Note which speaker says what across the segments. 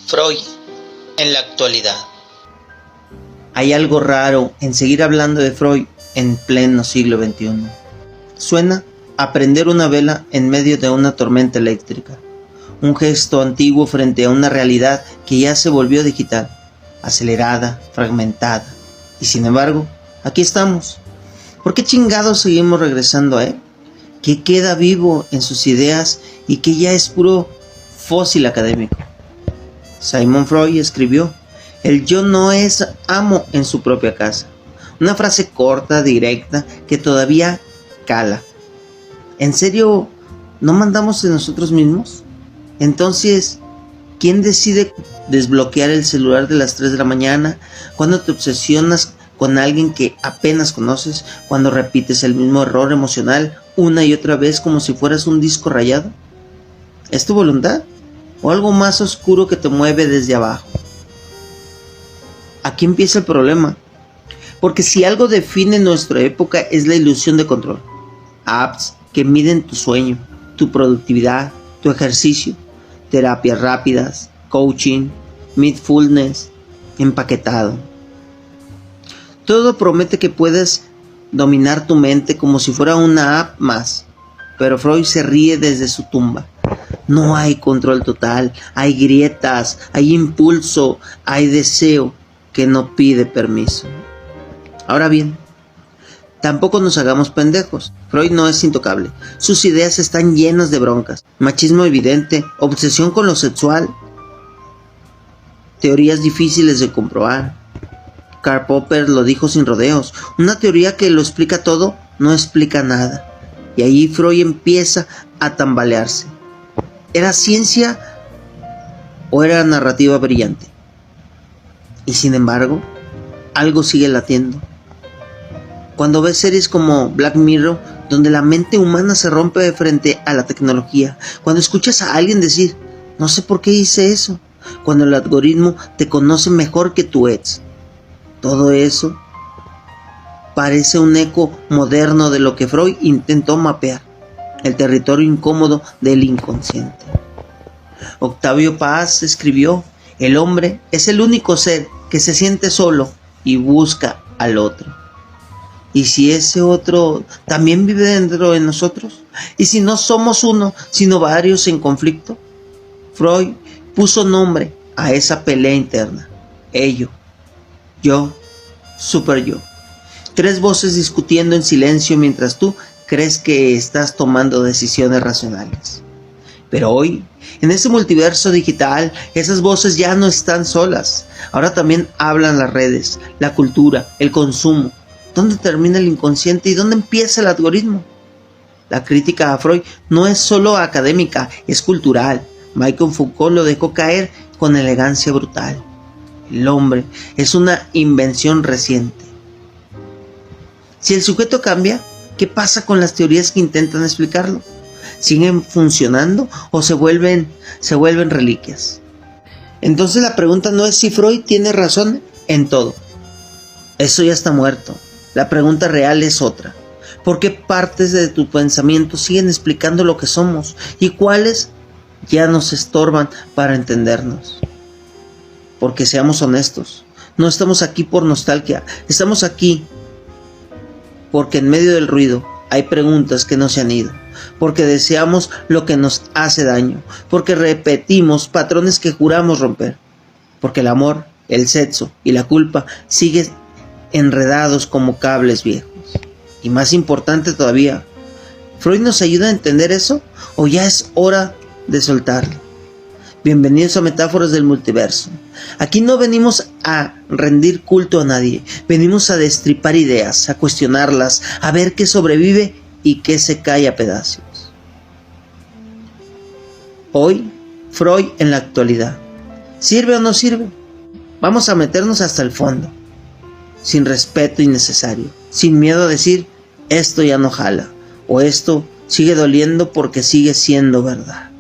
Speaker 1: Freud en la actualidad.
Speaker 2: Hay algo raro en seguir hablando de Freud en pleno siglo XXI. Suena a prender una vela en medio de una tormenta eléctrica, un gesto antiguo frente a una realidad que ya se volvió digital, acelerada, fragmentada. Y sin embargo, aquí estamos. ¿Por qué chingados seguimos regresando a él? ¿Qué queda vivo en sus ideas y que ya es puro fósil académico? Sigmund Freud escribió: el yo no es amo en su propia casa. Una frase corta, directa, que todavía cala. ¿En serio no mandamos de nosotros mismos? Entonces, ¿quién decide desbloquear el celular de las 3 de la mañana? Cuando te obsesionas con alguien que apenas conoces, cuando repites el mismo error emocional una y otra vez como si fueras un disco rayado. ¿Es tu voluntad o algo más oscuro que te mueve desde abajo? Aquí empieza el problema, porque si algo define nuestra época es la ilusión de control. Apps que miden tu sueño, tu productividad, tu ejercicio, terapias rápidas, coaching, mindfulness, empaquetado. Todo promete que puedes dominar tu mente como si fuera una app más, pero Freud se ríe desde su tumba. No hay control total, hay grietas, hay impulso, hay deseo que no pide permiso. Ahora bien, tampoco nos hagamos pendejos. Freud no es intocable. Sus ideas están llenas de broncas, machismo evidente, obsesión con lo sexual, teorías difíciles de comprobar. Karl Popper lo dijo sin rodeos: una teoría que lo explica todo no explica nada. Y ahí Freud empieza a tambalearse. ¿Era ciencia o era narrativa brillante? Y sin embargo, algo sigue latiendo. Cuando ves series como Black Mirror, donde la mente humana se rompe frente a la tecnología, cuando escuchas a alguien decir: no sé por qué hice eso, cuando el algoritmo te conoce mejor que tu ex, todo eso parece un eco moderno de lo que Freud intentó mapear, el territorio incómodo del inconsciente. Octavio Paz escribió: el hombre es el único ser que se siente solo y busca al otro. ¿Y si ese otro también vive dentro de nosotros? ¿Y si no somos uno, sino varios en conflicto? Freud puso nombre a esa pelea interna: ello, yo, super yo. 3 voces discutiendo en silencio mientras tú crees que estás tomando decisiones racionales. Pero hoy, en este multiverso digital, esas voces ya no están solas. Ahora también hablan las redes, la cultura, el consumo. ¿Dónde termina el inconsciente y dónde empieza el algoritmo? La crítica a Freud no es solo académica, es cultural. Michel Foucault lo dejó caer con elegancia brutal. El hombre es una invención reciente. Si el sujeto cambia, ¿qué pasa con las teorías que intentan explicarlo? ¿Siguen funcionando o se vuelven reliquias? Entonces la pregunta no es si Freud tiene razón en todo. Eso ya está muerto. La pregunta real es otra: ¿por qué partes de tu pensamiento siguen explicando lo que somos y cuáles ya nos estorban para entendernos? Porque seamos honestos, no estamos aquí por nostalgia, estamos aquí porque en medio del ruido hay preguntas que no se han ido, porque deseamos lo que nos hace daño, porque repetimos patrones que juramos romper, porque el amor, el sexo y la culpa siguen enredados como cables viejos. Y más importante todavía, ¿Freud nos ayuda a entender eso o ya es hora de soltarlo? Bienvenidos a Metáforas del Multiverso. Aquí no venimos a rendir culto a nadie, venimos a destripar ideas, a cuestionarlas, a ver qué sobrevive y qué se cae a pedazos. Hoy, Freud en la actualidad. ¿Sirve o no sirve? Vamos a meternos hasta el fondo, sin respeto innecesario, sin miedo a decir: esto ya no jala, o esto sigue doliendo porque sigue siendo verdad.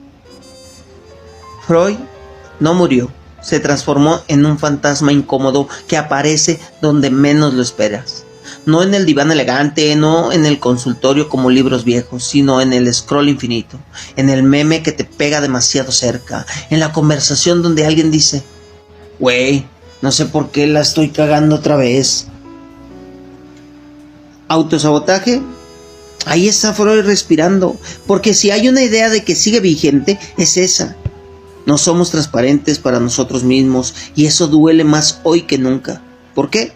Speaker 2: Freud no murió, se transformó en un fantasma incómodo que aparece donde menos lo esperas. No en el diván elegante, no en el consultorio como libros viejos, sino en el scroll infinito, en el meme que te pega demasiado cerca, en la conversación donde alguien dice, güey, no sé por qué la estoy cagando otra vez. ¿Autosabotaje? Ahí está Freud respirando, porque si hay una idea de que sigue vigente, es esa. No somos transparentes para nosotros mismos y eso duele más hoy que nunca. ¿Por qué?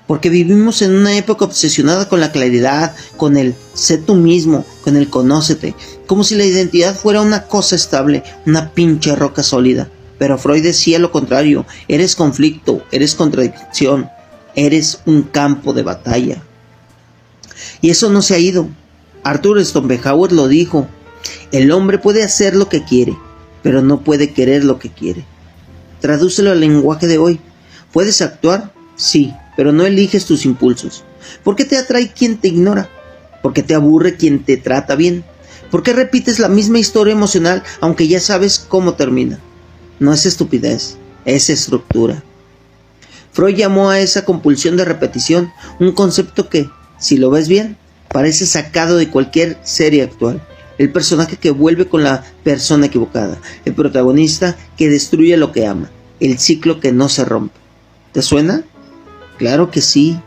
Speaker 2: Porque vivimos en una época obsesionada con la claridad, con el sé tú mismo, con el conócete, como si la identidad fuera una cosa estable, una pinche roca sólida. Pero Freud decía lo contrario, eres conflicto, eres contradicción, eres un campo de batalla. Y eso no se ha ido. Arthur Schopenhauer lo dijo, el hombre puede hacer lo que quiere, pero no puede querer lo que quiere. Tradúcelo al lenguaje de hoy. ¿Puedes actuar? Sí, pero no eliges tus impulsos. ¿Por qué te atrae quien te ignora? ¿Por qué te aburre quien te trata bien? ¿Por qué repites la misma historia emocional aunque ya sabes cómo termina? No es estupidez, es estructura. Freud llamó a esa compulsión de repetición un concepto que, si lo ves bien, parece sacado de cualquier serie actual. El personaje que vuelve con la persona equivocada, el protagonista que destruye lo que ama, el ciclo que no se rompe. ¿Te suena? Claro que sí.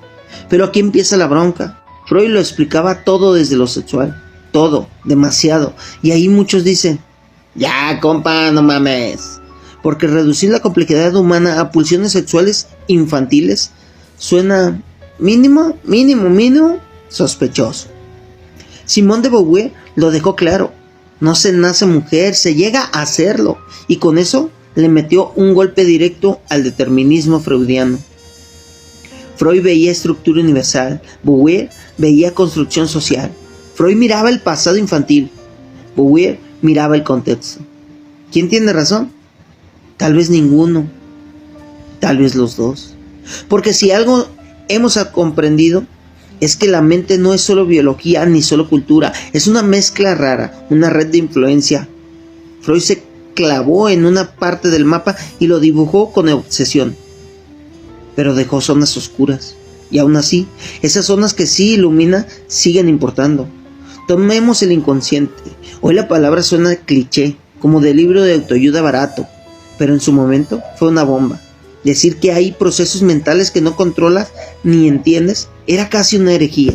Speaker 2: Pero aquí empieza la bronca. Freud lo explicaba todo desde lo sexual. Todo, demasiado. Y ahí muchos dicen, ya compa, no mames. Porque reducir la complejidad humana a pulsiones sexuales infantiles suena mínimo sospechoso. Simone de Beauvoir lo dejó claro. No se nace mujer, se llega a hacerlo. Y con eso le metió un golpe directo al determinismo freudiano. Freud veía estructura universal, Beauvoir veía construcción social. Freud miraba el pasado infantil, Beauvoir miraba el contexto. ¿Quién tiene razón? Tal vez ninguno, tal vez los dos. Porque si algo hemos comprendido es que la mente no es solo biología ni solo cultura, es una mezcla rara, una red de influencia. Freud se clavó en una parte del mapa y lo dibujó con obsesión, pero dejó zonas oscuras, y aún así, esas zonas que sí ilumina siguen importando. Tomemos el inconsciente. Hoy la palabra suena cliché, como de libro de autoayuda barato, pero en su momento fue una bomba. Decir que hay procesos mentales que no controlas ni entiendes era casi una herejía.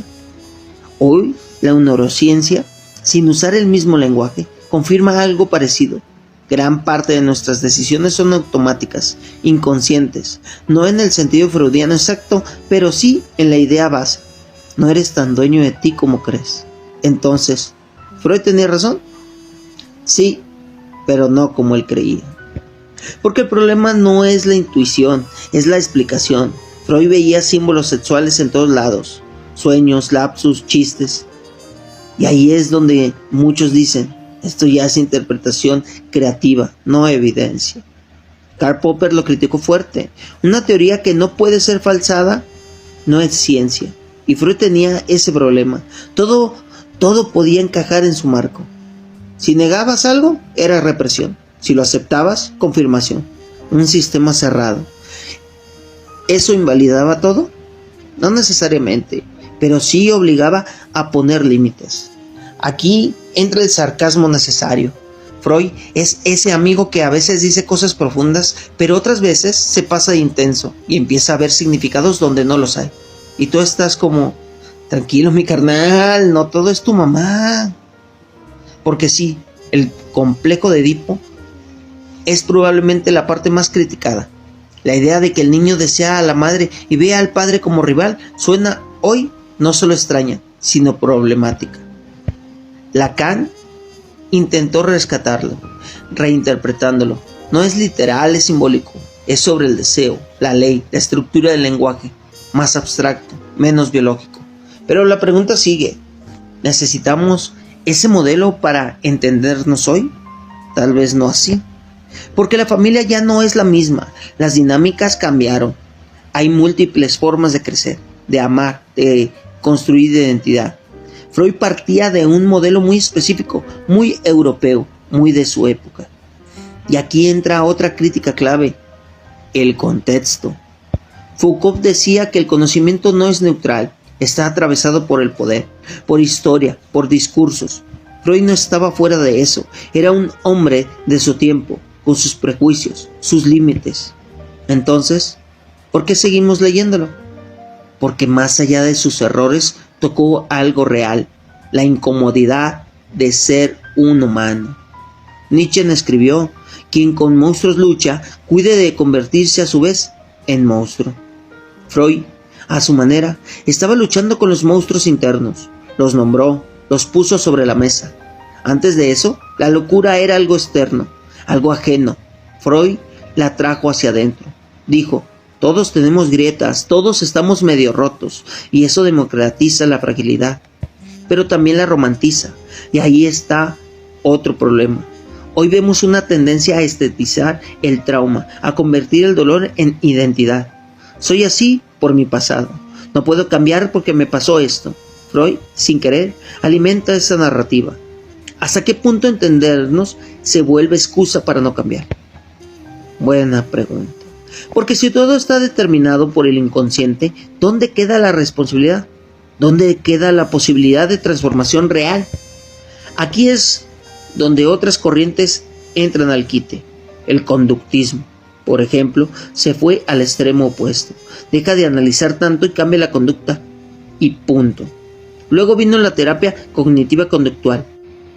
Speaker 2: Hoy la neurociencia, sin usar el mismo lenguaje, confirma algo parecido. Gran parte de nuestras decisiones son automáticas, inconscientes, no en el sentido freudiano exacto, pero sí en la idea base. No eres tan dueño de ti como crees. Entonces, ¿Freud tenía razón? Sí, pero no como él creía. Porque el problema no es la intuición, es la explicación. Freud veía símbolos sexuales en todos lados, sueños, lapsus, chistes. Y ahí es donde muchos dicen, esto ya es interpretación creativa, no evidencia. Karl Popper lo criticó fuerte. Una teoría que no puede ser falsada no es ciencia. Y Freud tenía ese problema. Todo podía encajar en su marco. Si negabas algo, era represión. Si lo aceptabas, confirmación. Un sistema cerrado. ¿Eso invalidaba todo? No necesariamente, pero sí obligaba a poner límites. Aquí entra el sarcasmo necesario. Freud es ese amigo que a veces dice cosas profundas, pero otras veces se pasa de intenso y empieza a ver significados donde no los hay. Y tú estás como, tranquilo mi carnal, no todo es tu mamá. Porque sí, el complejo de Edipo es probablemente la parte más criticada. La idea de que el niño desea a la madre y ve al padre como rival suena hoy no solo extraña, sino problemática. Lacan intentó rescatarlo, reinterpretándolo. No es literal, es simbólico. Es sobre el deseo, la ley, la estructura del lenguaje, más abstracto, menos biológico. Pero la pregunta sigue. ¿Necesitamos ese modelo para entendernos hoy? Tal vez no así. Porque la familia ya no es la misma. Las dinámicas cambiaron. Hay múltiples formas de crecer, de amar, de construir identidad. Freud partía de un modelo muy específico, muy europeo, muy de su época. Y aquí entra otra crítica clave, el contexto. Foucault decía que el conocimiento no es neutral, está atravesado por el poder, por historia, por discursos. Freud no estaba fuera de eso, era un hombre de su tiempo, con sus prejuicios, sus límites. Entonces, ¿por qué seguimos leyéndolo? Porque más allá de sus errores, tocó algo real, la incomodidad de ser un humano. Nietzsche escribió: quien con monstruos lucha, cuide de convertirse a su vez en monstruo. Freud, a su manera, estaba luchando con los monstruos internos. Los nombró, los puso sobre la mesa. Antes de eso, la locura era algo externo, algo ajeno. Freud la trajo hacia adentro. Dijo: todos tenemos grietas, todos estamos medio rotos, y eso democratiza la fragilidad, pero también la romantiza. Y ahí está otro problema. Hoy vemos una tendencia a estetizar el trauma, a convertir el dolor en identidad. Soy así por mi pasado. No puedo cambiar porque me pasó esto. Freud, sin querer, alimenta esa narrativa. ¿Hasta qué punto entendernos se vuelve excusa para no cambiar? Buena pregunta. Porque si todo está determinado por el inconsciente, ¿dónde queda la responsabilidad? ¿Dónde queda la posibilidad de transformación real? Aquí es donde otras corrientes entran al quite. El conductismo, por ejemplo, se fue al extremo opuesto. Deja de analizar tanto y cambia la conducta. Y punto. Luego vino la terapia cognitiva conductual.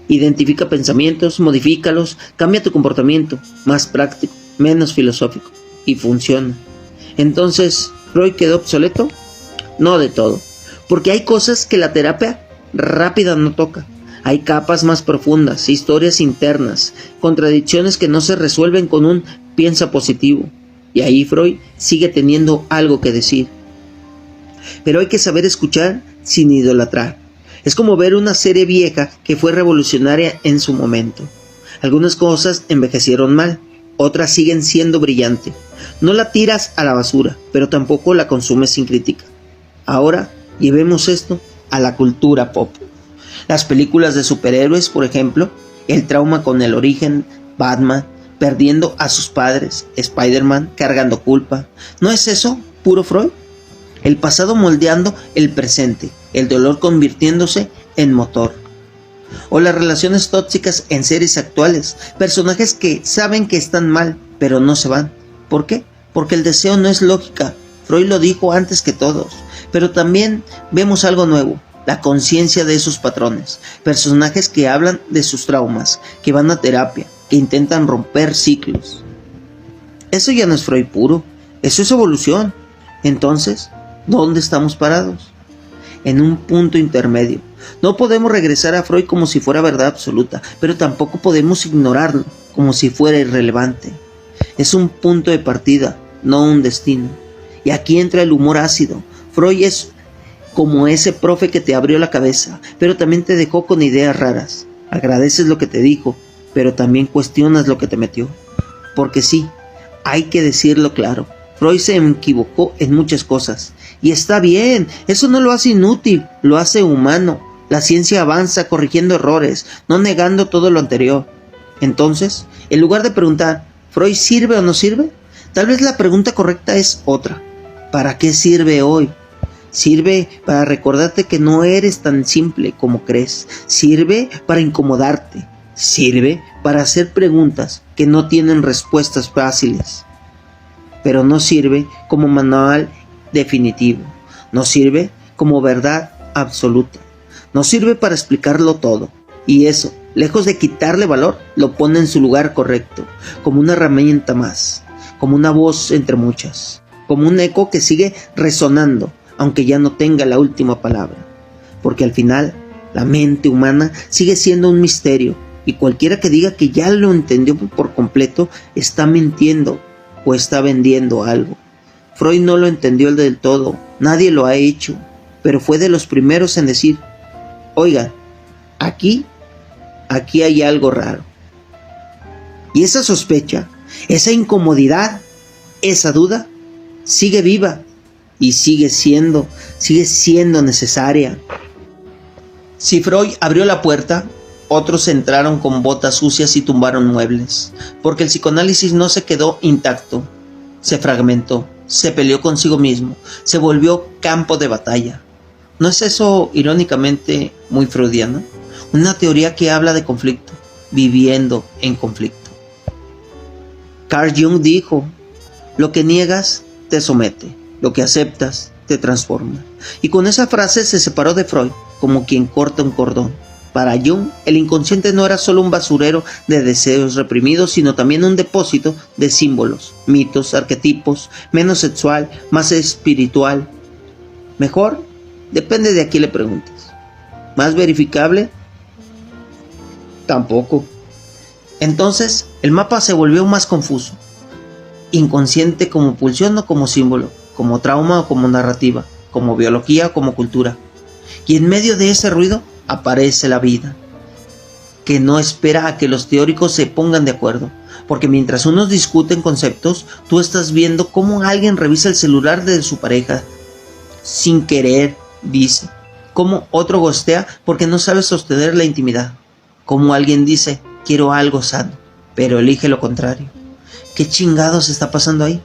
Speaker 2: Identifica pensamientos, modifícalos, cambia tu comportamiento, más práctico, menos filosófico. Y funciona. Entonces, ¿Freud quedó obsoleto? No de todo. Porque hay cosas que la terapia rápida no toca. Hay capas más profundas, historias internas, contradicciones que no se resuelven con un piensa positivo. Y ahí Freud sigue teniendo algo que decir. Pero hay que saber escuchar sin idolatrar. Es como ver una serie vieja que fue revolucionaria en su momento. Algunas cosas envejecieron mal, otras siguen siendo brillantes. No la tiras a la basura, pero tampoco la consumes sin crítica. Ahora llevemos esto a la cultura pop. Las películas de superhéroes, por ejemplo, el trauma con El Origen, Batman, perdiendo a sus padres, Spider-Man, cargando culpa. ¿No es eso puro Freud? El pasado moldeando el presente, el dolor convirtiéndose en motor. O las relaciones tóxicas en series actuales, personajes que saben que están mal, pero no se van. ¿Por qué? Porque el deseo no es lógica. Freud lo dijo antes que todos. Pero también vemos algo nuevo. La conciencia de esos patrones, personajes que hablan de sus traumas, que van a terapia, que intentan romper ciclos. Eso ya no es Freud puro, eso es evolución. Entonces, ¿dónde estamos parados? En un punto intermedio. No podemos regresar a Freud como si fuera verdad absoluta, pero tampoco podemos ignorarlo como si fuera irrelevante. Es un punto de partida, no un destino. Y aquí entra el humor ácido. Freud es como ese profe que te abrió la cabeza, pero también te dejó con ideas raras. Agradeces lo que te dijo, pero también cuestionas lo que te metió. Porque sí, hay que decirlo claro, Freud se equivocó en muchas cosas. Y está bien, eso no lo hace inútil, lo hace humano. La ciencia avanza corrigiendo errores, no negando todo lo anterior. Entonces, en lugar de preguntar, ¿Freud sirve o no sirve? Tal vez la pregunta correcta es otra. ¿Para qué sirve hoy? Sirve para recordarte que no eres tan simple como crees. Sirve para incomodarte. Sirve para hacer preguntas que no tienen respuestas fáciles. Pero no sirve como manual definitivo. No sirve como verdad absoluta. No sirve para explicarlo todo. Y eso, lejos de quitarle valor, lo pone en su lugar correcto, como una herramienta más, como una voz entre muchas, como un eco que sigue resonando, aunque ya no tenga la última palabra. Porque al final, la mente humana sigue siendo un misterio, y cualquiera que diga que ya lo entendió por completo, está mintiendo o está vendiendo algo. Freud no lo entendió del todo, nadie lo ha hecho, pero fue de los primeros en decir, oigan, aquí hay algo raro. Y esa sospecha, esa incomodidad, esa duda, sigue viva y sigue siendo necesaria. Si Freud abrió la puerta, otros entraron con botas sucias y tumbaron muebles, porque el psicoanálisis no se quedó intacto, se fragmentó, se peleó consigo mismo, se volvió campo de batalla. ¿No es eso irónicamente muy freudiano? Una teoría que habla de conflicto, viviendo en conflicto. Carl Jung dijo, lo que niegas te somete, lo que aceptas te transforma. Y con esa frase se separó de Freud como quien corta un cordón. Para Jung, el inconsciente no era solo un basurero de deseos reprimidos, sino también un depósito de símbolos, mitos, arquetipos, menos sexual, más espiritual. Mejor, depende de a quién le preguntes. ¿Más verificable? Tampoco. Entonces, el mapa se volvió más confuso. Inconsciente como pulsión o como símbolo, como trauma o como narrativa, como biología o como cultura. Y en medio de ese ruido aparece la vida, que no espera a que los teóricos se pongan de acuerdo, porque mientras unos discuten conceptos, tú estás viendo cómo alguien revisa el celular de su pareja, sin querer, dice, cómo otro gostea porque no sabe sostener la intimidad, como alguien dice, quiero algo sano, pero elige lo contrario. ¿Qué chingados está pasando ahí?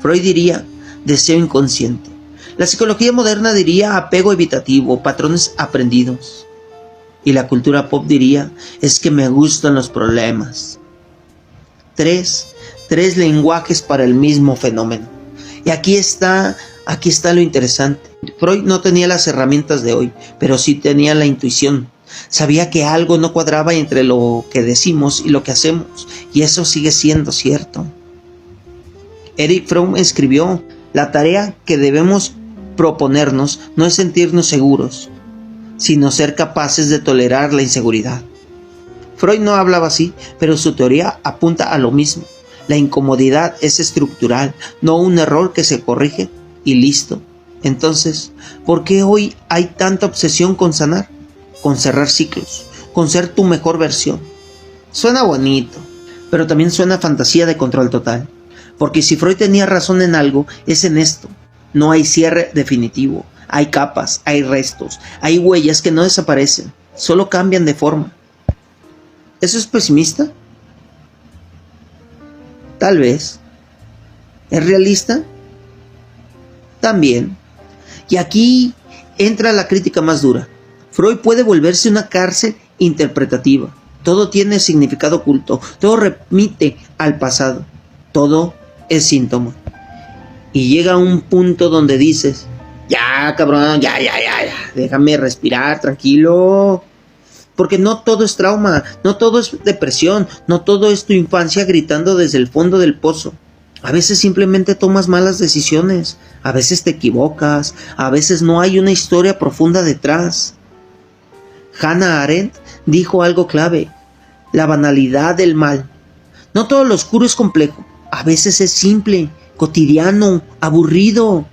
Speaker 2: Freud diría, deseo inconsciente. La psicología moderna diría apego evitativo, patrones aprendidos. Y la cultura pop diría, es que me gustan los problemas. Tres lenguajes para el mismo fenómeno. Y aquí está lo interesante. Freud no tenía las herramientas de hoy, pero sí tenía la intuición. Sabía que algo no cuadraba entre lo que decimos y lo que hacemos, y eso sigue siendo cierto. Erich Fromm escribió, la tarea que debemos proponernos no es sentirnos seguros, sino ser capaces de tolerar la inseguridad. Freud no hablaba así, pero su teoría apunta a lo mismo. La incomodidad es estructural, no un error que se corrige y listo. Entonces, ¿por qué hoy hay tanta obsesión con sanar? Con cerrar ciclos, con ser tu mejor versión. Suena bonito, pero también suena a fantasía de control total. Porque si Freud tenía razón en algo, es en esto. No hay cierre definitivo. Hay capas, hay restos, hay huellas que no desaparecen, solo cambian de forma. ¿Eso es pesimista? Tal vez. ¿Es realista? También. Y aquí entra la crítica más dura. Freud puede volverse una cárcel interpretativa. Todo tiene significado oculto, todo remite al pasado, todo es síntoma. Y llega a un punto donde dices, ya cabrón, ya, déjame respirar, tranquilo. Porque no todo es trauma, no todo es depresión, no todo es tu infancia gritando desde el fondo del pozo. A veces simplemente tomas malas decisiones, a veces te equivocas, a veces no hay una historia profunda detrás. Hannah Arendt dijo algo clave, la banalidad del mal. No todo lo oscuro es complejo, a veces es simple, cotidiano, aburrido.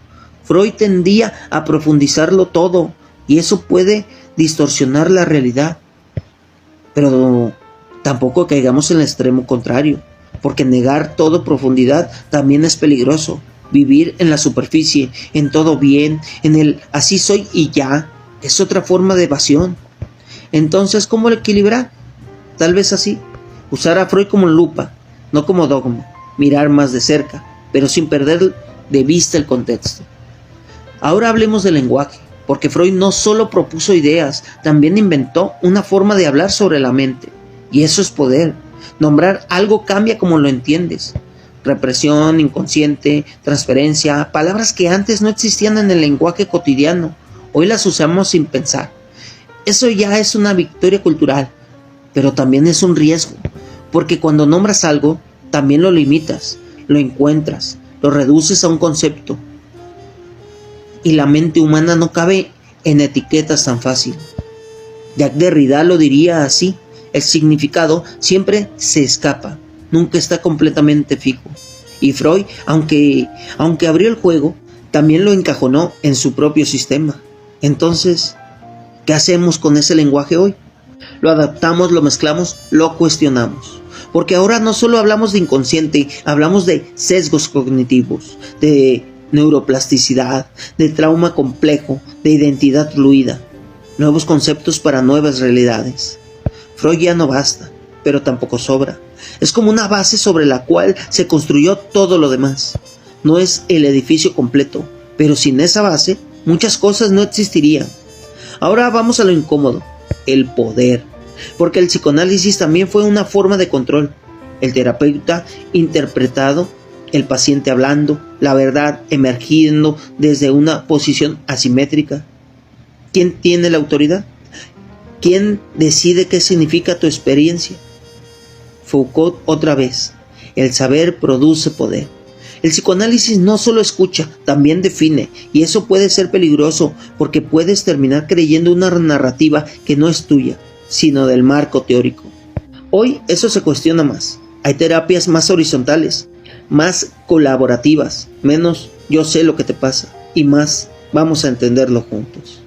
Speaker 2: Freud tendía a profundizarlo todo y eso puede distorsionar la realidad. Pero tampoco caigamos en el extremo contrario, porque negar toda profundidad también es peligroso. Vivir en la superficie, en todo bien, en el así soy y ya, es otra forma de evasión. Entonces, ¿cómo equilibrar? Tal vez así, usar a Freud como lupa, no como dogma, mirar más de cerca, pero sin perder de vista el contexto. Ahora hablemos del lenguaje, porque Freud no solo propuso ideas, también inventó una forma de hablar sobre la mente, y eso es poder. Nombrar algo cambia como lo entiendes. Represión, inconsciente, transferencia, palabras que antes no existían en el lenguaje cotidiano, hoy las usamos sin pensar. Eso ya es una victoria cultural, pero también es un riesgo, porque cuando nombras algo, también lo limitas, lo encuentras, lo reduces a un concepto. Y la mente humana no cabe en etiquetas tan fácil. Jacques Derrida lo diría así, el significado siempre se escapa, nunca está completamente fijo. Y Freud, aunque abrió el juego, también lo encajonó en su propio sistema. Entonces, ¿qué hacemos con ese lenguaje hoy? Lo adaptamos, lo mezclamos, lo cuestionamos. Porque ahora no solo hablamos de inconsciente, hablamos de sesgos cognitivos, de neuroplasticidad, de trauma complejo, de identidad fluida, nuevos conceptos para nuevas realidades. Freud ya no basta, pero tampoco sobra. Es como una base sobre la cual se construyó todo lo demás. No es el edificio completo, pero sin esa base muchas cosas no existirían. Ahora vamos a lo incómodo, el poder, porque el psicoanálisis también fue una forma de control. El terapeuta interpretado, el paciente hablando, la verdad emergiendo desde una posición asimétrica. ¿Quién tiene la autoridad? ¿Quién decide qué significa tu experiencia? Foucault otra vez. El saber produce poder. El psicoanálisis no solo escucha, también define, y eso puede ser peligroso porque puedes terminar creyendo una narrativa que no es tuya, sino del marco teórico. Hoy eso se cuestiona más. Hay terapias más horizontales, más colaborativas, menos yo sé lo que te pasa y más vamos a entenderlo juntos.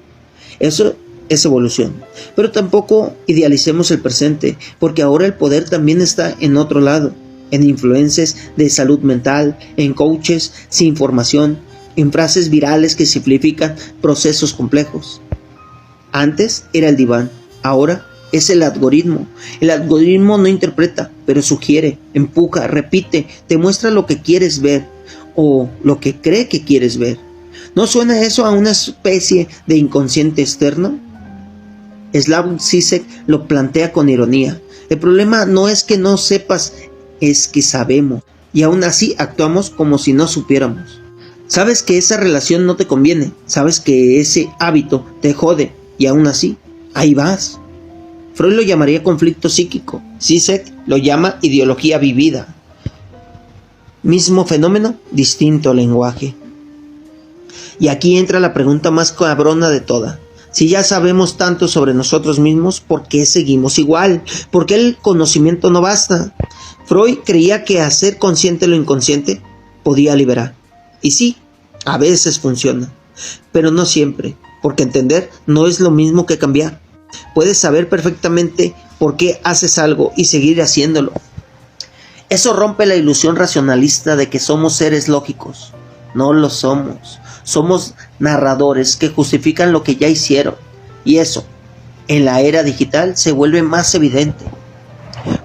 Speaker 2: Eso es evolución, pero tampoco idealicemos el presente, porque ahora el poder también está en otro lado, en influencers de salud mental, en coaches sin formación, en frases virales que simplifican procesos complejos. Antes era el diván, ahora es el algoritmo. El algoritmo no interpreta, pero sugiere, empuja, repite, te muestra lo que quieres ver o lo que cree que quieres ver. ¿No suena eso a una especie de inconsciente externo? Slavoj Žižek lo plantea con ironía. El problema no es que no sepas, es que sabemos, y aún así actuamos como si no supiéramos. Sabes que esa relación no te conviene, sabes que ese hábito te jode, y aún así, ahí vas. Freud lo llamaría conflicto psíquico, Žižek lo llama ideología vivida. Mismo fenómeno, distinto lenguaje. Y aquí entra la pregunta más cabrona de toda. Si ya sabemos tanto sobre nosotros mismos, ¿por qué seguimos igual? ¿Por qué el conocimiento no basta? Freud creía que hacer consciente lo inconsciente podía liberar. Y sí, a veces funciona, pero no siempre, porque entender no es lo mismo que cambiar. Puedes saber perfectamente por qué haces algo y seguir haciéndolo. Eso rompe la ilusión racionalista de que somos seres lógicos. No lo somos. Somos narradores que justifican lo que ya hicieron. Y eso, en la era digital, se vuelve más evidente.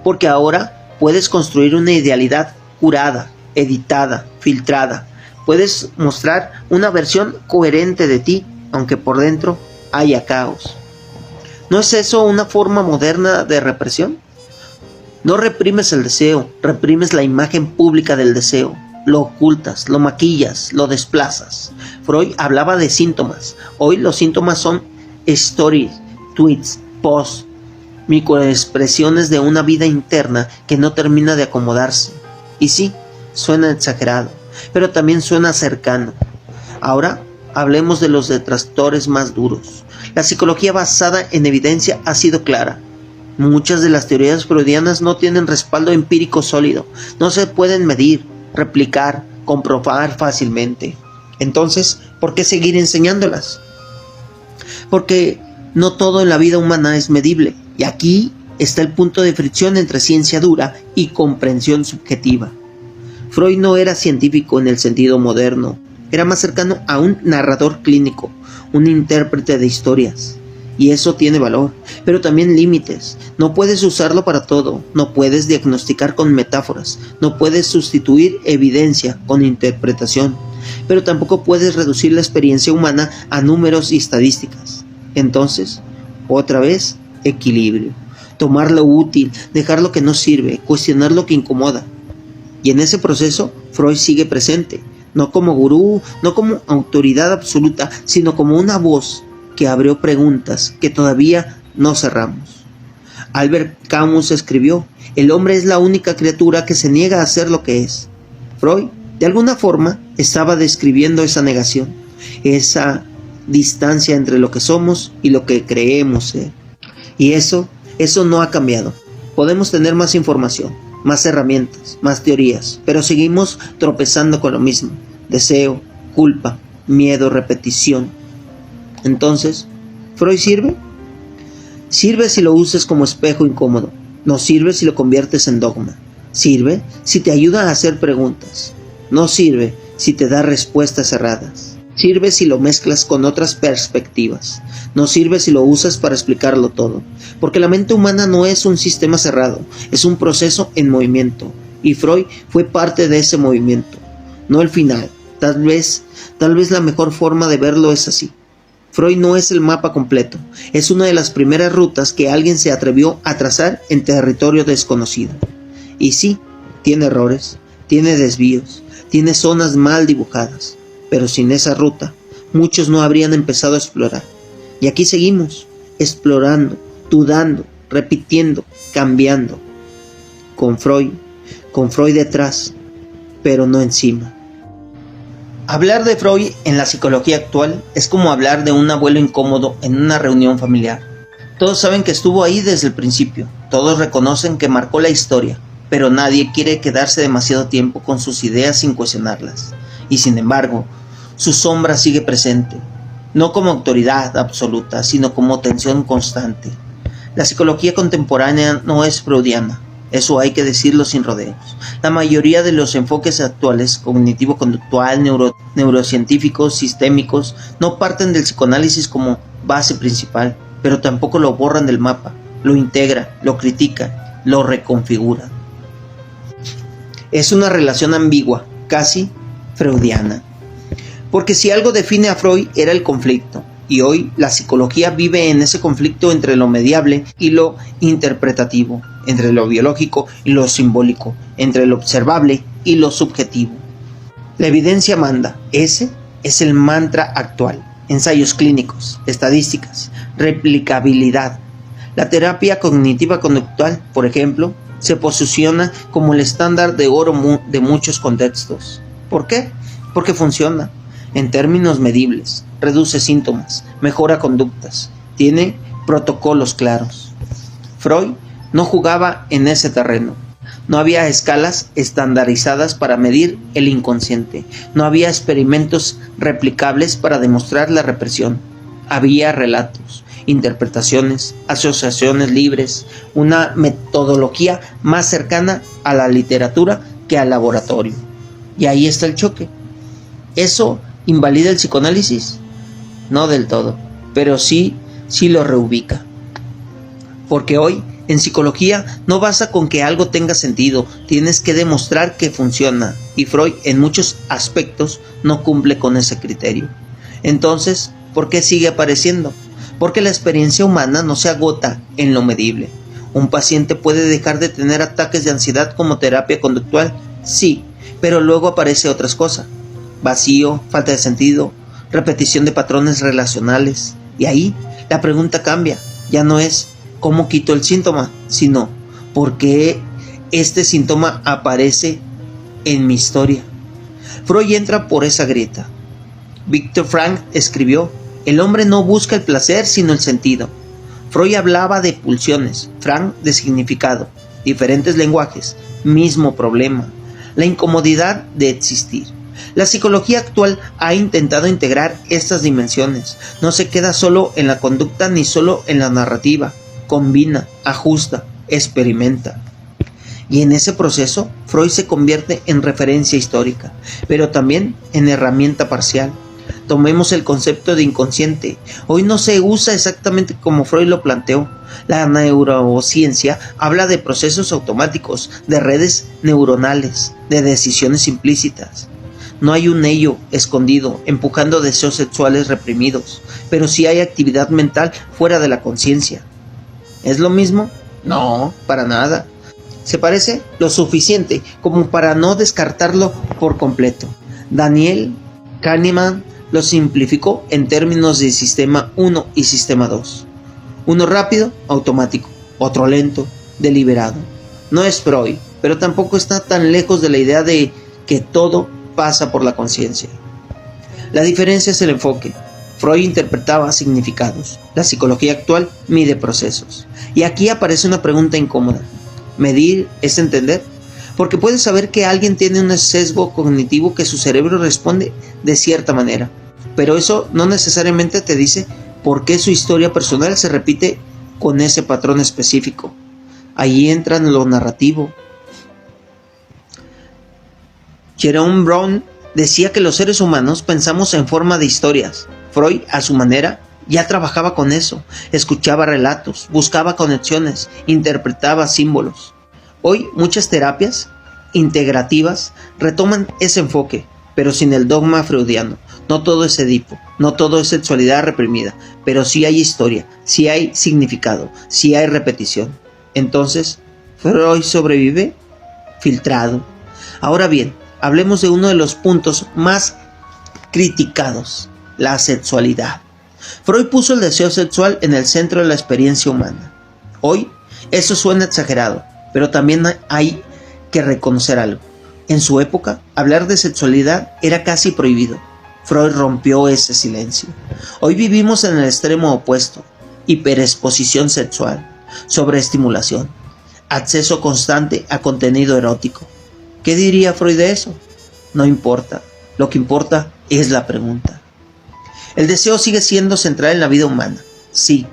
Speaker 2: Porque ahora puedes construir una idealidad curada, editada, filtrada. Puedes mostrar una versión coherente de ti, aunque por dentro haya caos. ¿No es eso una forma moderna de represión? No reprimes el deseo, reprimes la imagen pública del deseo. Lo ocultas, lo maquillas, lo desplazas. Freud hablaba de síntomas. Hoy los síntomas son stories, tweets, posts, microexpresiones de una vida interna que no termina de acomodarse. Y sí, suena exagerado, pero también suena cercano. Ahora hablemos de los detractores más duros. La psicología basada en evidencia ha sido clara. Muchas de las teorías freudianas no tienen respaldo empírico sólido, no se pueden medir, replicar, comprobar fácilmente. Entonces, ¿por qué seguir enseñándolas? Porque no todo en la vida humana es medible, y aquí está el punto de fricción entre ciencia dura y comprensión subjetiva. Freud no era científico en el sentido moderno, era más cercano a un narrador clínico, un intérprete de historias. Y eso tiene valor, pero también límites. No puedes usarlo para todo, no puedes diagnosticar con metáforas, no puedes sustituir evidencia con interpretación, pero tampoco puedes reducir la experiencia humana a números y estadísticas. Entonces, otra vez, equilibrio. Tomar lo útil, dejar lo que no sirve, cuestionar lo que incomoda. Y en ese proceso, Freud sigue presente, no como gurú, no como autoridad absoluta, sino como una voz que abrió preguntas que todavía no cerramos. Albert Camus escribió: el hombre es la única criatura que se niega a ser lo que es. Freud, de alguna forma, estaba describiendo esa negación, esa distancia entre lo que somos y lo que creemos ser. Y eso no ha cambiado. Podemos tener más información, más herramientas, más teorías, pero seguimos tropezando con lo mismo: deseo, culpa, miedo, repetición. Entonces, ¿Freud sirve? Sirve si lo usas como espejo incómodo. No sirve si lo conviertes en dogma. Sirve si te ayuda a hacer preguntas. No sirve si te da respuestas cerradas. Sirve si lo mezclas con otras perspectivas. No sirve si lo usas para explicarlo todo. Porque la mente humana no es un sistema cerrado, es un proceso en movimiento. Y Freud fue parte de ese movimiento. No el final, Tal vez la mejor forma de verlo es así. Freud no es el mapa completo, es una de las primeras rutas que alguien se atrevió a trazar en territorio desconocido. Y sí, tiene errores, tiene desvíos, tiene zonas mal dibujadas, pero sin esa ruta, muchos no habrían empezado a explorar. Y aquí seguimos, explorando, dudando, repitiendo, cambiando. Con Freud detrás, pero no encima. Hablar de Freud en la psicología actual es como hablar de un abuelo incómodo en una reunión familiar. Todos saben que estuvo ahí desde el principio, todos reconocen que marcó la historia, pero nadie quiere quedarse demasiado tiempo con sus ideas sin cuestionarlas. Y sin embargo, su sombra sigue presente, no como autoridad absoluta, sino como tensión constante. La psicología contemporánea no es freudiana. Eso hay que decirlo sin rodeos. La mayoría de los enfoques actuales, cognitivo-conductual, neurocientíficos, sistémicos, no parten del psicoanálisis como base principal, pero tampoco lo borran del mapa, lo integran, lo critican, lo reconfiguran. Es una relación ambigua, casi freudiana. Porque si algo define a Freud era el conflicto, y hoy la psicología vive en ese conflicto entre lo mediable y lo interpretativo, entre lo biológico y lo simbólico, entre lo observable y lo subjetivo. La evidencia manda, ese es el mantra actual. Ensayos clínicos, estadísticas, replicabilidad. La terapia cognitiva conductual, por ejemplo, se posiciona como el estándar de oro de muchos contextos. ¿Por qué? Porque funciona en términos medibles, reduce síntomas, mejora conductas, tiene protocolos claros. Freud no jugaba en ese terreno. No había escalas estandarizadas para medir el inconsciente. No había experimentos replicables para demostrar la represión. Había relatos, interpretaciones, asociaciones libres, una metodología más cercana a la literatura que al laboratorio. Y ahí está el choque. ¿Eso invalida el psicoanálisis? No del todo, pero sí lo reubica. Porque hoy, en psicología, no basta con que algo tenga sentido, tienes que demostrar que funciona, y Freud en muchos aspectos no cumple con ese criterio. Entonces, ¿por qué sigue apareciendo? Porque la experiencia humana no se agota en lo medible. ¿Un paciente puede dejar de tener ataques de ansiedad como terapia conductual? Sí, pero luego aparece otras cosas. Vacío, falta de sentido, repetición de patrones relacionales. Y ahí la pregunta cambia, ya no es ¿cómo quito el síntoma?, sino ¿por qué este síntoma aparece en mi historia? Freud entra por esa grieta. Viktor Frankl escribió: el hombre no busca el placer sino el sentido. Freud hablaba de pulsiones, Frankl de significado, diferentes lenguajes, mismo problema, la incomodidad de existir. La psicología actual ha intentado integrar estas dimensiones, no se queda solo en la conducta ni solo en la narrativa, combina, ajusta, experimenta. Y en ese proceso, Freud se convierte en referencia histórica, pero también en herramienta parcial. Tomemos el concepto de inconsciente. Hoy no se usa exactamente como Freud lo planteó. La neurociencia habla de procesos automáticos, de redes neuronales, de decisiones implícitas. No hay un ello escondido, empujando deseos sexuales reprimidos, pero sí hay actividad mental fuera de la conciencia. ¿Es lo mismo? No, para nada. Se parece lo suficiente como para no descartarlo por completo. Daniel Kahneman lo simplificó en términos de sistema 1 y sistema 2. Uno rápido, automático, otro lento, deliberado. No es Freud, pero tampoco está tan lejos de la idea de que todo pasa por la conciencia. La diferencia es el enfoque. Freud interpretaba significados. La psicología actual mide procesos. Y aquí aparece una pregunta incómoda. ¿Medir es entender? Porque puedes saber que alguien tiene un sesgo cognitivo, que su cerebro responde de cierta manera, pero eso no necesariamente te dice por qué su historia personal se repite con ese patrón específico. Ahí entra en lo narrativo. Jerome Brown decía que los seres humanos pensamos en forma de historias. Freud, a su manera, ya trabajaba con eso, escuchaba relatos, buscaba conexiones, interpretaba símbolos. Hoy muchas terapias integrativas retoman ese enfoque, pero sin el dogma freudiano. No todo es Edipo, no todo es sexualidad reprimida, pero sí hay historia, sí hay significado, sí hay repetición. Entonces, ¿Freud sobrevive? Filtrado. Ahora bien, hablemos de uno de los puntos más criticados, la sexualidad. Freud puso el deseo sexual en el centro de la experiencia humana. Hoy, eso suena exagerado, pero también hay que reconocer algo. En su época, hablar de sexualidad era casi prohibido. Freud rompió ese silencio. Hoy vivimos en el extremo opuesto: hiperexposición sexual, sobreestimulación, acceso constante a contenido erótico. ¿Qué diría Freud de eso? No importa. Lo que importa es la pregunta. El deseo sigue siendo central en la vida humana, sí,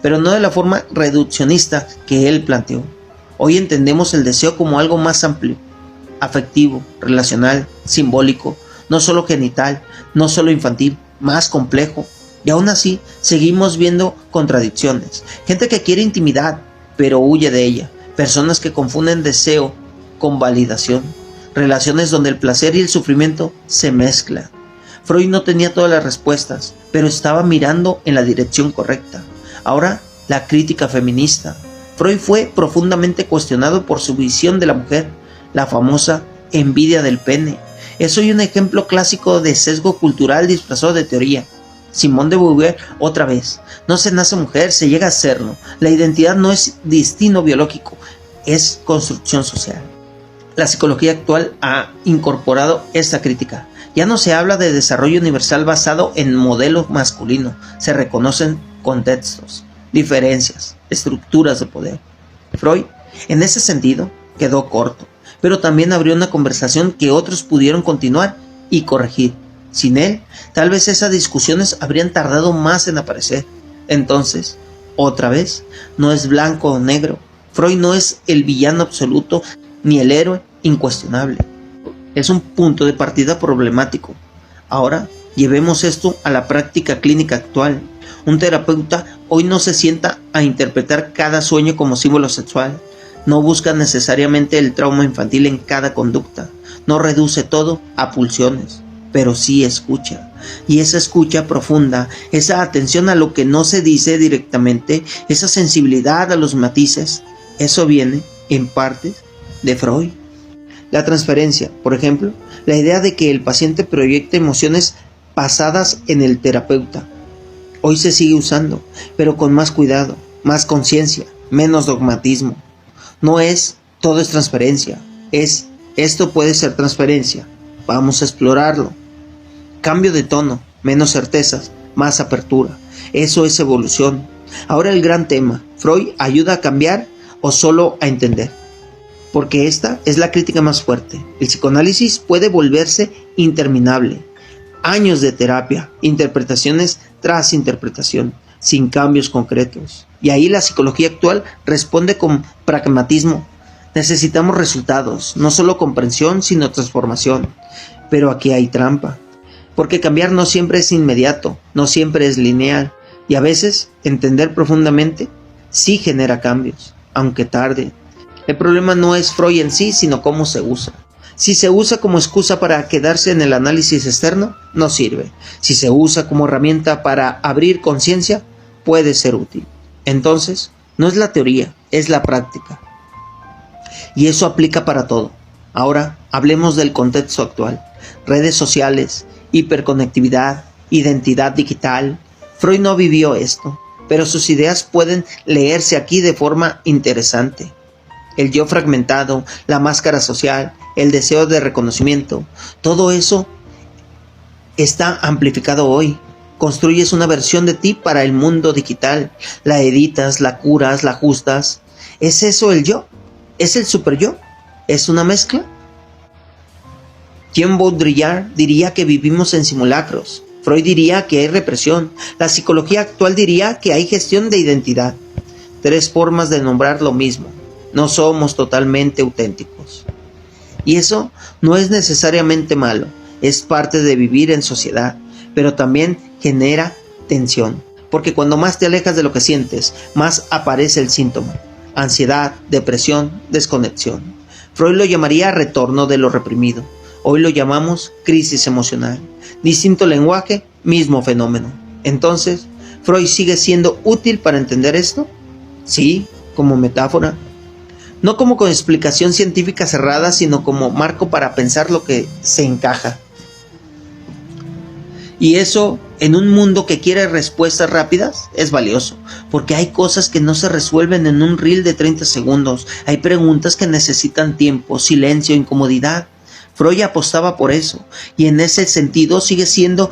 Speaker 2: pero no de la forma reduccionista que él planteó. Hoy entendemos el deseo como algo más amplio, afectivo, relacional, simbólico, no solo genital, no solo infantil, más complejo. Y aún así seguimos viendo contradicciones. Gente que quiere intimidad, pero huye de ella. Personas que confunden deseo con validación. Relaciones donde el placer y el sufrimiento se mezclan. Freud no tenía todas las respuestas, pero estaba mirando en la dirección correcta. Ahora, la crítica feminista. Freud fue profundamente cuestionado por su visión de la mujer, la famosa envidia del pene. Es hoy un ejemplo clásico de sesgo cultural disfrazado de teoría. Simone de Beauvoir, otra vez: no se nace mujer, se llega a serlo. La identidad no es destino biológico, es construcción social. La psicología actual ha incorporado esta crítica. Ya no se habla de desarrollo universal basado en modelo masculino. Se reconocen contextos, diferencias, estructuras de poder. Freud, en ese sentido, quedó corto, pero también abrió una conversación que otros pudieron continuar y corregir. Sin él, tal vez esas discusiones habrían tardado más en aparecer. Entonces, otra vez, no es blanco o negro. Freud no es el villano absoluto ni el héroe incuestionable. Es un punto de partida problemático. Ahora, llevemos esto a la práctica clínica actual. Un terapeuta hoy no se sienta a interpretar cada sueño como símbolo sexual. No busca necesariamente el trauma infantil en cada conducta. No reduce todo a pulsiones, pero sí escucha. Y esa escucha profunda, esa atención a lo que no se dice directamente, esa sensibilidad a los matices, eso viene, en parte, de Freud. La transferencia, por ejemplo, la idea de que el paciente proyecta emociones pasadas en el terapeuta. Hoy se sigue usando, pero con más cuidado, más conciencia, menos dogmatismo. No es todo es transferencia, es esto puede ser transferencia, vamos a explorarlo. Cambio de tono, menos certezas, más apertura. Eso es evolución. Ahora el gran tema: ¿Freud ayuda a cambiar o solo a entender? Porque esta es la crítica más fuerte. El psicoanálisis puede volverse interminable. Años de terapia, interpretaciones tras interpretación, sin cambios concretos. Y ahí la psicología actual responde con pragmatismo. Necesitamos resultados, no solo comprensión, sino transformación. Pero aquí hay trampa. Porque cambiar no siempre es inmediato, no siempre es lineal. Y a veces, entender profundamente sí genera cambios, aunque tarde. El problema no es Freud en sí, sino cómo se usa. Si se usa como excusa para quedarse en el análisis externo, no sirve. Si se usa como herramienta para abrir conciencia, puede ser útil. Entonces, no es la teoría, es la práctica. Y eso aplica para todo. Ahora, hablemos del contexto actual. Redes sociales, hiperconectividad, identidad digital. Freud no vivió esto, pero sus ideas pueden leerse aquí de forma interesante. El yo fragmentado, la máscara social, el deseo de reconocimiento, todo eso está amplificado hoy. Construyes una versión de ti para el mundo digital, la editas, la curas, la ajustas. ¿Es eso el yo? ¿Es el super yo? ¿Es una mezcla? Jean Baudrillard diría que vivimos en simulacros. Freud diría que hay represión. La psicología actual diría que hay gestión de identidad. 3 formas de nombrar lo mismo. No somos totalmente auténticos. Y eso no es necesariamente malo, es parte de vivir en sociedad, pero también genera tensión, porque cuando más te alejas de lo que sientes, más aparece el síntoma: ansiedad, depresión, desconexión. Freud lo llamaría retorno de lo reprimido. Hoy lo llamamos crisis emocional. Distinto lenguaje, mismo fenómeno. Entonces, ¿Freud sigue siendo útil para entender esto? Sí, como metáfora. No como con explicación científica cerrada, sino como marco para pensar lo que se encaja. Y eso, en un mundo que quiere respuestas rápidas, es valioso, porque hay cosas que no se resuelven en un reel de 30 segundos, hay preguntas que necesitan tiempo, silencio, incomodidad. Freud apostaba por eso, y en ese sentido sigue siendo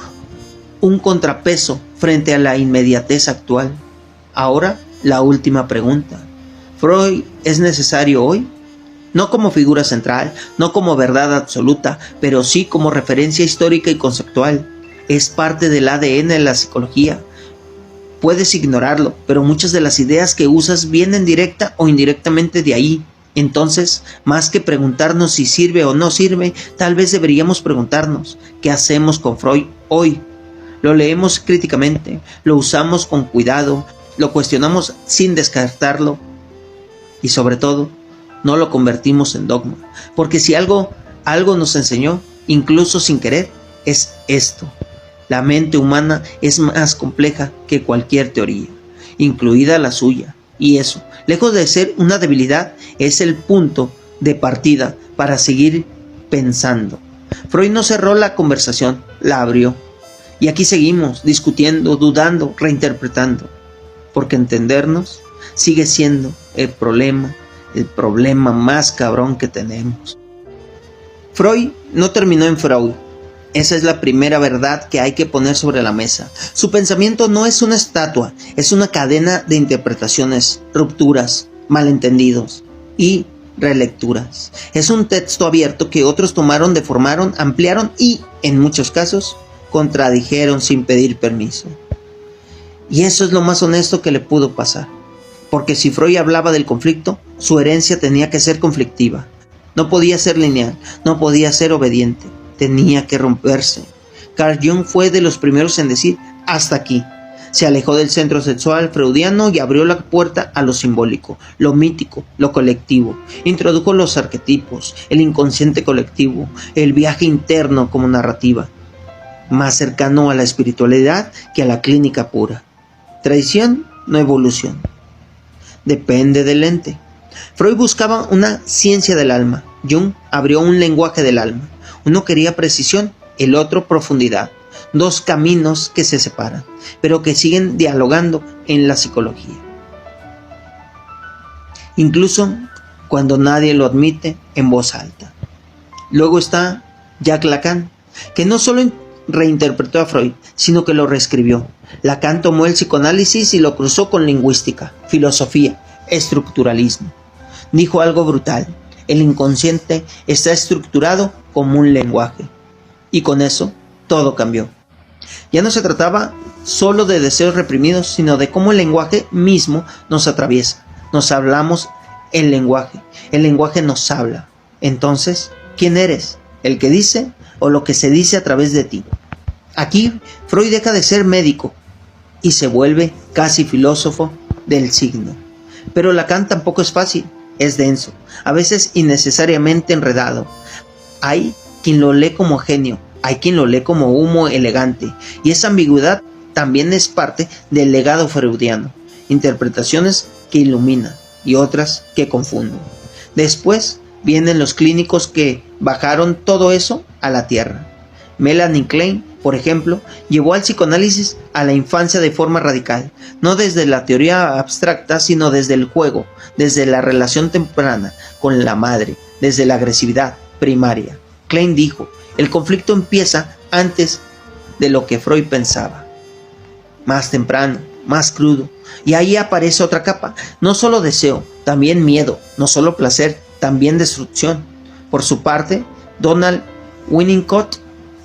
Speaker 2: un contrapeso frente a la inmediatez actual. Ahora, la última pregunta. ¿Freud es necesario hoy? No como figura central, no como verdad absoluta, pero sí como referencia histórica y conceptual. Es parte del ADN de la psicología. Puedes ignorarlo, pero muchas de las ideas que usas vienen directa o indirectamente de ahí. Entonces, más que preguntarnos si sirve o no sirve, tal vez deberíamos preguntarnos, ¿qué hacemos con Freud hoy? Lo leemos críticamente, lo usamos con cuidado, lo cuestionamos sin descartarlo y sobre todo, no lo convertimos en dogma. Porque si algo nos enseñó, incluso sin querer, es esto. La mente humana es más compleja que cualquier teoría, incluida la suya. Y eso, lejos de ser una debilidad, es el punto de partida para seguir pensando. Freud no cerró la conversación, la abrió. Y aquí seguimos, discutiendo, dudando, reinterpretando. Porque entendernos sigue siendo el problema más cabrón que tenemos. Freud no terminó en Freud. Esa es la primera verdad que hay que poner sobre la mesa. Su pensamiento no es una estatua, es una cadena de interpretaciones, rupturas, malentendidos y relecturas. Es un texto abierto que otros tomaron, deformaron, ampliaron y, en muchos casos, contradijeron sin pedir permiso. Y eso es lo más honesto que le pudo pasar. Porque si Freud hablaba del conflicto, su herencia tenía que ser conflictiva. No podía ser lineal, no podía ser obediente. Tenía que romperse. Carl Jung fue de los primeros en decir hasta aquí. Se alejó del centro sexual freudiano y abrió la puerta a lo simbólico, lo mítico, lo colectivo. Introdujo los arquetipos, el inconsciente colectivo, el viaje interno como narrativa, más cercano a la espiritualidad que a la clínica pura. Tradición, no evolución. Depende del ente. Freud buscaba una ciencia del alma. Jung abrió un lenguaje del alma. Uno quería precisión, el otro profundidad. Dos caminos que se separan, pero que siguen dialogando en la psicología. Incluso cuando nadie lo admite en voz alta. Luego está Jacques Lacan, que no solo reinterpretó a Freud, sino que lo reescribió. Lacan tomó el psicoanálisis y lo cruzó con lingüística, filosofía, estructuralismo. Dijo algo brutal. El inconsciente está estructurado como un lenguaje. Y con eso, todo cambió. Ya no se trataba solo de deseos reprimidos, sino de cómo el lenguaje mismo nos atraviesa. Nos hablamos el lenguaje nos habla. Entonces, ¿quién eres? ¿El que dice o lo que se dice a través de ti? Aquí, Freud deja de ser médico y se vuelve casi filósofo del signo. Pero Lacan tampoco es fácil. Es denso, a veces innecesariamente enredado. Hay quien lo lee como genio, hay quien lo lee como humo elegante, y esa ambigüedad también es parte del legado freudiano. Interpretaciones que iluminan y otras que confunden. Después vienen los clínicos que bajaron todo eso a la tierra. Melanie Klein, por ejemplo, llevó al psicoanálisis a la infancia de forma radical, no desde la teoría abstracta, sino desde el juego, desde la relación temprana con la madre, desde la agresividad primaria. Klein dijo, el conflicto empieza antes de lo que Freud pensaba. Más temprano, más crudo, y ahí aparece otra capa, no solo deseo, también miedo, no solo placer, también destrucción. Por su parte, Donald Winnicott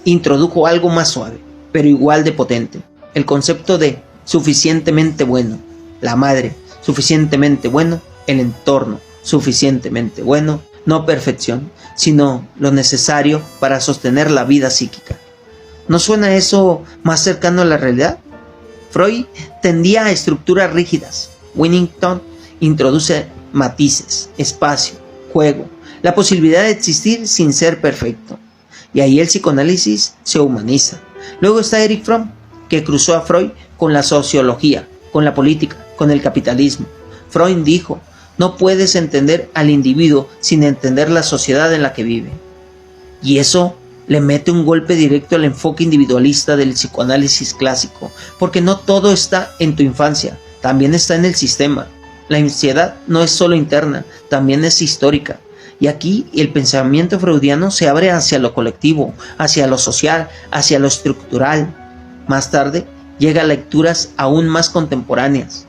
Speaker 2: introdujo algo más suave, pero igual de potente, el concepto de suficientemente bueno, la madre, suficientemente bueno, el entorno, suficientemente bueno, no perfección, sino lo necesario para sostener la vida psíquica. ¿No suena eso más cercano a la realidad? Freud tendía a estructuras rígidas, Winnicott introduce matices, espacio, juego, la posibilidad de existir sin ser perfecto. y ahí el psicoanálisis se humaniza. Luego está Erich Fromm, que cruzó a Freud con la sociología, con la política, con el capitalismo. Freud dijo: no puedes entender al individuo sin entender la sociedad en la que vive. Y eso le mete un golpe directo al enfoque individualista del psicoanálisis clásico, porque no todo está en tu infancia, también está en el sistema. La ansiedad no es solo interna, también es histórica. Y aquí el pensamiento freudiano se abre hacia lo colectivo, hacia lo social, hacia lo estructural. Más tarde llega a lecturas aún más contemporáneas.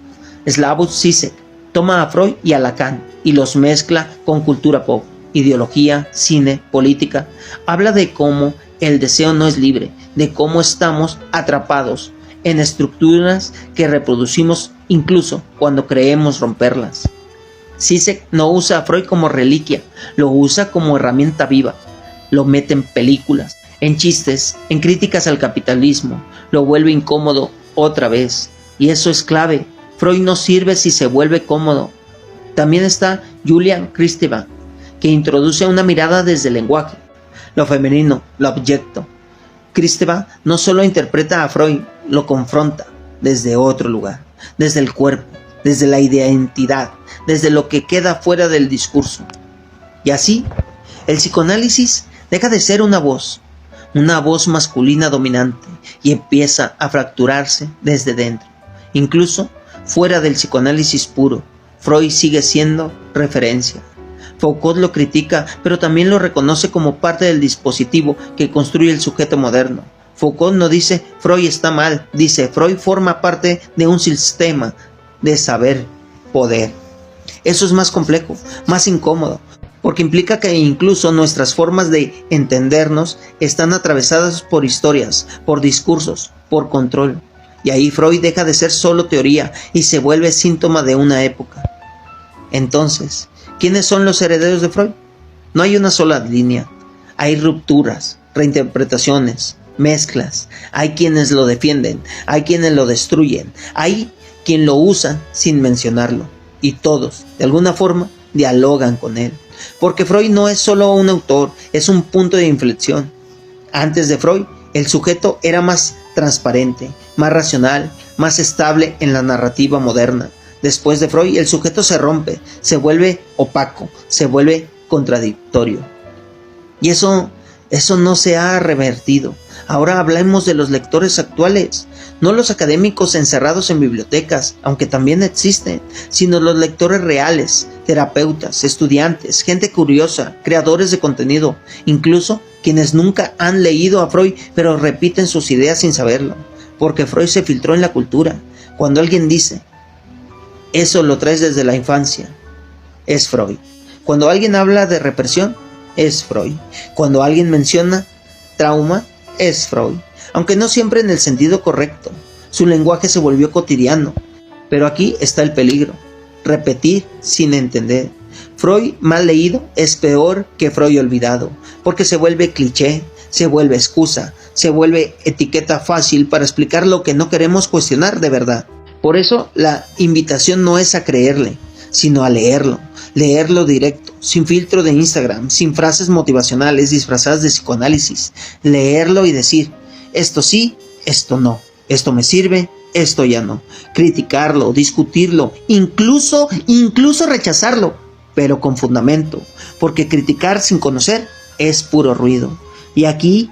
Speaker 2: Slavoj Žižek toma a Freud y a Lacan y los mezcla con cultura pop, ideología, cine, política. Habla de cómo el deseo no es libre, de cómo estamos atrapados en estructuras que reproducimos incluso cuando creemos romperlas. Žižek no usa a Freud como reliquia, lo usa como herramienta viva. Lo mete en películas, en chistes, en críticas al capitalismo, lo vuelve incómodo otra vez. Y eso es clave. Freud no sirve si se vuelve cómodo. También está Julian Kristeva, que introduce una mirada desde el lenguaje, lo femenino, lo abyecto. Kristeva no solo interpreta a Freud, lo confronta desde otro lugar, desde el cuerpo, desde la identidad, desde lo que queda fuera del discurso. Y así, el psicoanálisis deja de ser una voz masculina dominante, y empieza a fracturarse desde dentro. Incluso fuera del psicoanálisis puro, Freud sigue siendo referencia. Foucault lo critica, pero también lo reconoce como parte del dispositivo que construye el sujeto moderno. Foucault no dice Freud está mal, dice Freud forma parte de un sistema de saber poder. Eso es más complejo, más incómodo, porque implica que incluso nuestras formas de entendernos están atravesadas por historias, por discursos, por control. Y ahí Freud deja de ser solo teoría y se vuelve síntoma de una época. Entonces, ¿quiénes son los herederos de Freud? No hay una sola línea. Hay rupturas, reinterpretaciones, mezclas. Hay quienes lo defienden, hay quienes lo destruyen, hay quien lo usan sin mencionarlo. Y todos, de alguna forma, dialogan con él. Porque Freud no es solo un autor, es un punto de inflexión. Antes de Freud, el sujeto era más transparente, más racional, más estable en la narrativa moderna. Después de Freud, el sujeto se rompe, se vuelve opaco, se vuelve contradictorio. Y eso no se ha revertido. Ahora hablemos de los lectores actuales, no los académicos encerrados en bibliotecas, aunque también existen, sino los lectores reales, terapeutas, estudiantes, gente curiosa, creadores de contenido, incluso quienes nunca han leído a Freud, pero repiten sus ideas sin saberlo, porque Freud se filtró en la cultura. Cuando alguien dice, eso lo traes desde la infancia, es Freud. Cuando alguien habla de represión, es Freud. Cuando alguien menciona trauma, es Freud. Aunque no siempre en el sentido correcto. Su lenguaje se volvió cotidiano. Pero aquí está el peligro. Repetir sin entender. Freud mal leído es peor que Freud olvidado, porque se vuelve cliché, se vuelve excusa, se vuelve etiqueta fácil para explicar lo que no queremos cuestionar de verdad. Por eso la invitación no es a creerle, sino a leerlo directo, sin filtro de Instagram, sin frases motivacionales disfrazadas de psicoanálisis. Leerlo y decir, esto sí, esto no, esto me sirve, esto ya no. Criticarlo, discutirlo, incluso rechazarlo, pero con fundamento, porque criticar sin conocer es puro ruido. Y aquí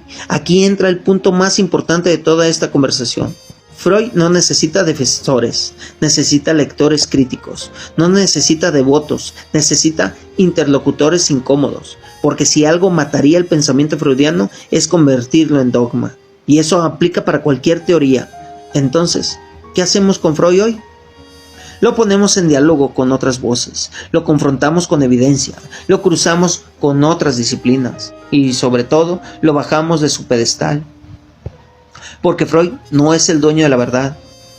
Speaker 2: entra el punto más importante de toda esta conversación. Freud no necesita defensores, necesita lectores críticos, no necesita devotos, necesita interlocutores incómodos, porque si algo mataría el pensamiento freudiano es convertirlo en dogma, y eso aplica para cualquier teoría. Entonces, ¿qué hacemos con Freud hoy? Lo ponemos en diálogo con otras voces, lo confrontamos con evidencia, lo cruzamos con otras disciplinas, y sobre todo, lo bajamos de su pedestal. Porque Freud no es el dueño de la verdad,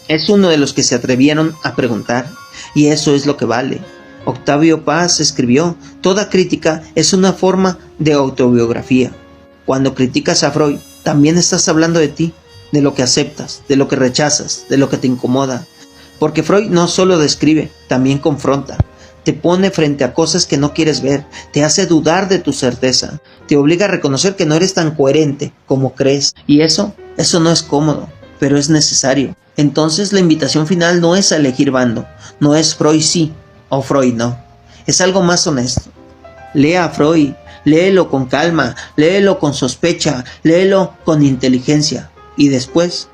Speaker 2: es uno de los que se atrevieron a preguntar, y eso es lo que vale. Octavio Paz escribió, toda crítica es una forma de autobiografía. Cuando criticas a Freud, también estás hablando de ti, de lo que aceptas, de lo que rechazas, de lo que te incomoda. Porque Freud no solo describe, también confronta, te pone frente a cosas que no quieres ver, te hace dudar de tu certeza, te obliga a reconocer que no eres tan coherente como crees. Y eso no es cómodo, pero es necesario. Entonces la invitación final no es a elegir bando, no es Freud sí o Freud no, es algo más honesto. Lea a Freud, léelo con calma, léelo con sospecha, léelo con inteligencia y después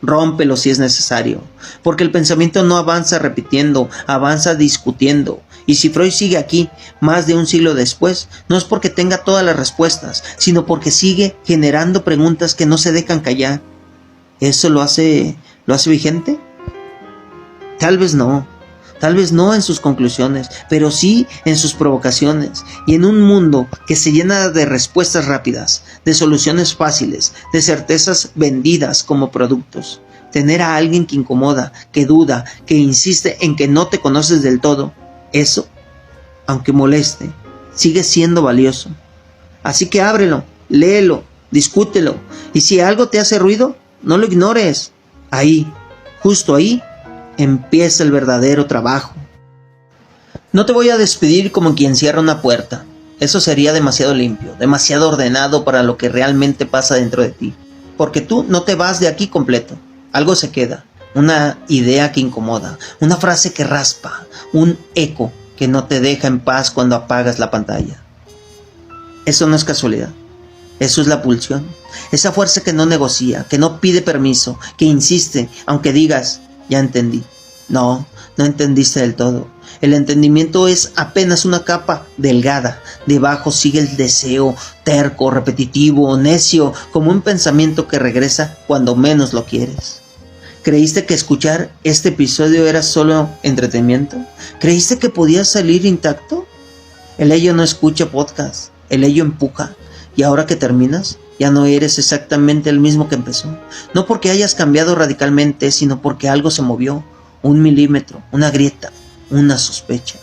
Speaker 2: rómpelo si es necesario, porque el pensamiento no avanza repitiendo, avanza discutiendo. Y si Freud sigue aquí, más de un siglo después, no es porque tenga todas las respuestas, sino porque sigue generando preguntas que no se dejan callar. ¿Eso lo hace vigente? Tal vez no en sus conclusiones, pero sí en sus provocaciones. Y en un mundo que se llena de respuestas rápidas, de soluciones fáciles, de certezas vendidas como productos, tener a alguien que incomoda, que duda, que insiste en que no te conoces del todo, eso, aunque moleste, sigue siendo valioso. Así que ábrelo, léelo, discútelo, y si algo te hace ruido, no lo ignores. Ahí, justo ahí, empieza el verdadero trabajo. No te voy a despedir como quien cierra una puerta. Eso sería demasiado limpio, demasiado ordenado para lo que realmente pasa dentro de ti. Porque tú no te vas de aquí completo. Algo se queda. Una idea que incomoda, una frase que raspa, un eco que no te deja en paz cuando apagas la pantalla. Eso no es casualidad. Eso es la pulsión. Esa fuerza que no negocia, que no pide permiso, que insiste, aunque digas, ya entendí. No entendiste del todo. El entendimiento es apenas una capa delgada. Debajo sigue el deseo, terco, repetitivo, necio, como un pensamiento que regresa cuando menos lo quieres. ¿Creíste que escuchar este episodio era solo entretenimiento? ¿Creíste que podías salir intacto? El ello no escucha podcast, el ello empuja. Y ahora que terminas, ya no eres exactamente el mismo que empezó. No porque hayas cambiado radicalmente, sino porque algo se movió. 1 milímetro, una grieta, una sospecha.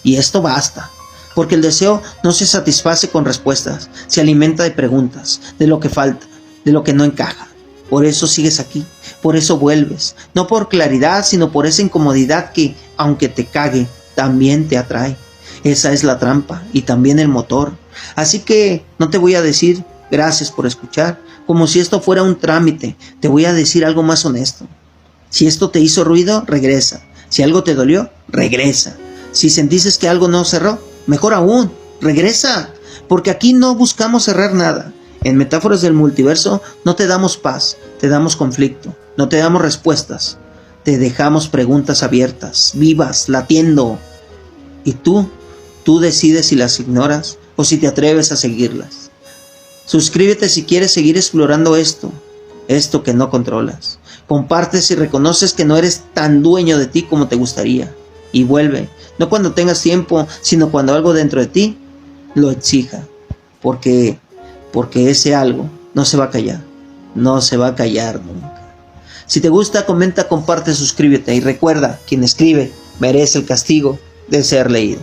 Speaker 2: Y esto basta, porque el deseo no se satisface con respuestas, se alimenta de preguntas, de lo que falta, de lo que no encaja. Por eso sigues aquí, por eso vuelves, no por claridad, sino por esa incomodidad que, aunque te cague, también te atrae. Esa es la trampa y también el motor. Así que no te voy a decir gracias por escuchar, como si esto fuera un trámite. Te voy a decir algo más honesto. Si esto te hizo ruido, regresa. Si algo te dolió, regresa. Si sentiste que algo no cerró, mejor aún, regresa. Porque aquí no buscamos cerrar nada. En Metáforas del Multiverso no te damos paz, te damos conflicto, no te damos respuestas. Te dejamos preguntas abiertas, vivas, latiendo. Y tú decides si las ignoras o si te atreves a seguirlas. Suscríbete si quieres seguir explorando esto que no controlas. Comparte si reconoces que no eres tan dueño de ti como te gustaría. Y vuelve, no cuando tengas tiempo, sino cuando algo dentro de ti lo exija. Porque ese algo no se va a callar. No se va a callar nunca. Si te gusta, comenta, comparte, suscríbete. Y recuerda, quien escribe merece el castigo de ser leído.